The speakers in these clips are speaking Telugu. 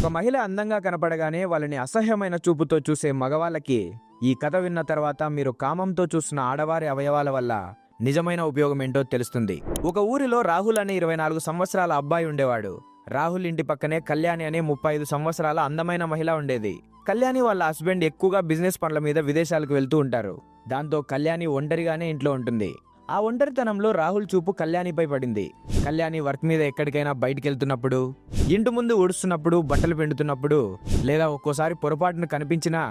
ఒక మహిళ అందంగా కనపడగానే వాళ్ళని అసహ్యమైన చూపుతో చూసే మగవాళ్ళకి ఈ కథ విన్న తర్వాత మీరు కామంతో చూస్తున్న ఆడవారి అవయవాల వల్ల నిజమైన ఉపయోగం ఏంటో తెలుస్తుంది. ఒక ఊరిలో రాహుల్ అనే 24 సంవత్సరాల అబ్బాయి ఉండేవాడు. రాహుల్ ఇంటి పక్కనే కళ్యాణి అనే 35 సంవత్సరాల అందమైన మహిళ ఉండేది. కళ్యాణి వాళ్ళ హస్బెండ్ ఎక్కువగా బిజినెస్ పనుల మీద విదేశాలకు వెళ్తూ ఉంటారు. దాంతో కళ్యాణి ఒంటరిగానే ఇంట్లో ఉంటుంది. ఆ ఒంటరితనంలో రాహుల్ చూపు కళ్యాణిపై పడింది. కళ్యాణి వర్క్ మీద ఎక్కడికైనా బయటికెళ్తున్నప్పుడు, ఇంటి ముందు ఊడుస్తున్నప్పుడు, బట్టలు పిండుతున్నప్పుడు లేదా ఒక్కోసారి పొరపాటును కనిపించినా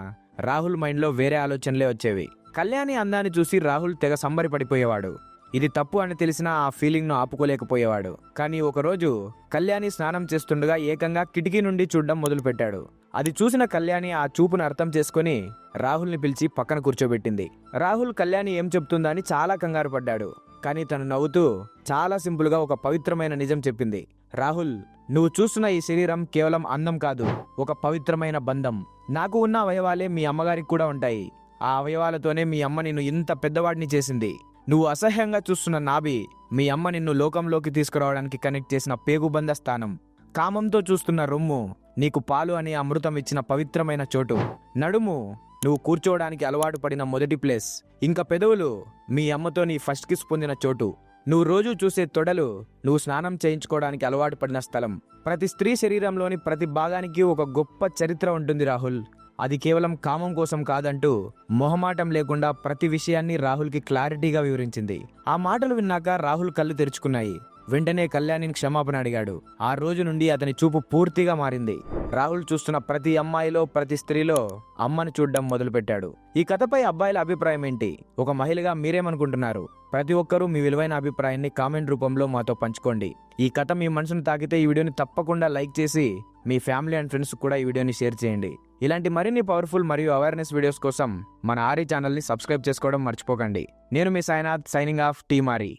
రాహుల్ మైండ్లో వేరే ఆలోచనలే వచ్చేవి. కళ్యాణి అందాన్ని చూసి రాహుల్ తెగ సంబరి పడిపోయేవాడు. ఇది తప్పు అని తెలిసినా ఆ ఫీలింగ్ను ఆపుకోలేకపోయేవాడు. కానీ ఒకరోజు కళ్యాణి స్నానం చేస్తుండగా ఏకంగా కిటికీ నుండి చూడడం మొదలుపెట్టాడు. అది చూసిన కళ్యాణి ఆ చూపును అర్థం చేసుకుని రాహుల్ని పిలిచి పక్కన కూర్చోబెట్టింది. రాహుల్ కళ్యాణి ఏం చెప్తుందా అని చాలా కంగారు పడ్డాడు. కానీ తను నవ్వుతూ చాలా సింపుల్గా ఒక పవిత్రమైన నిజం చెప్పింది. రాహుల్, నువ్వు చూస్తున్న ఈ శరీరం కేవలం అందం కాదు, ఒక పవిత్రమైన బంధం. నాకు ఉన్న అవయవాలే మీ అమ్మగారికి కూడా ఉంటాయి. ఆ అవయవాలతోనే మీ అమ్మ నిన్ను ఇంత పెద్దవాడిని చేసింది. నువ్వు అసహ్యంగా చూస్తున్న నాభి మీ అమ్మ నిన్ను లోకంలోకి తీసుకురావడానికి కనెక్ట్ చేసిన పేగుబంధ స్థానం. కామంతో చూస్తున్న రొమ్ము నీకు పాలు అనే అమృతం ఇచ్చిన పవిత్రమైన చోటు. నడుము నువ్వు కూర్చోవడానికి అలవాటు పడిన మొదటి ప్లేస్. ఇంకా పెదవులు మీ అమ్మతో నీ ఫస్ట్ కిస్ పొందిన చోటు. నువ్వు రోజు చూసే తొడలు నువ్వు స్నానం చేయించుకోవడానికి అలవాటు పడిన స్థలం. ప్రతి స్త్రీ శరీరంలోని ప్రతి భాగానికి ఒక గొప్ప చరిత్ర ఉంటుంది రాహుల్. అది కేవలం కామం కోసం కాదంటూ మొహమాటం లేకుండా ప్రతి విషయాన్ని రాహుల్కి క్లారిటీగా వివరించింది. ఆ మాటలు విన్నాక రాహుల్ కళ్ళు తెరుచుకున్నాయి. వెంటనే కళ్యాణిని క్షమాపణ అడిగాడు. ఆ రోజు నుండి అతని చూపు పూర్తిగా మారింది. రాహుల్ చూస్తున్న ప్రతి అమ్మాయిలో, ప్రతి స్త్రీలో అమ్మని చూడడం మొదలుపెట్టాడు. ఈ కథపై అబ్బాయిల అభిప్రాయం ఏంటి? ఒక మహిళగా మీరేమనుకుంటున్నారు? ప్రతి ఒక్కరూ మీ విలువైన అభిప్రాయాన్ని కామెంట్ రూపంలో మాతో పంచుకోండి. ఈ కథ మీ మనసును తాకితే ఈ వీడియోని తప్పకుండా లైక్ చేసి మీ ఫ్యామిలీ అండ్ ఫ్రెండ్స్ కూడా ఈ వీడియోని షేర్ చేయండి. ఇలాంటి మరిన్ని పవర్ఫుల్ మరియు అవేర్నెస్ వీడియోస్ కోసం మన ఆరి ఛానల్ని సబ్స్క్రైబ్ చేసుకోవడం మర్చిపోకండి. నేను మీ సాయినాథ్, సైనింగ్ ఆఫ్, టీమ్ ఆరి.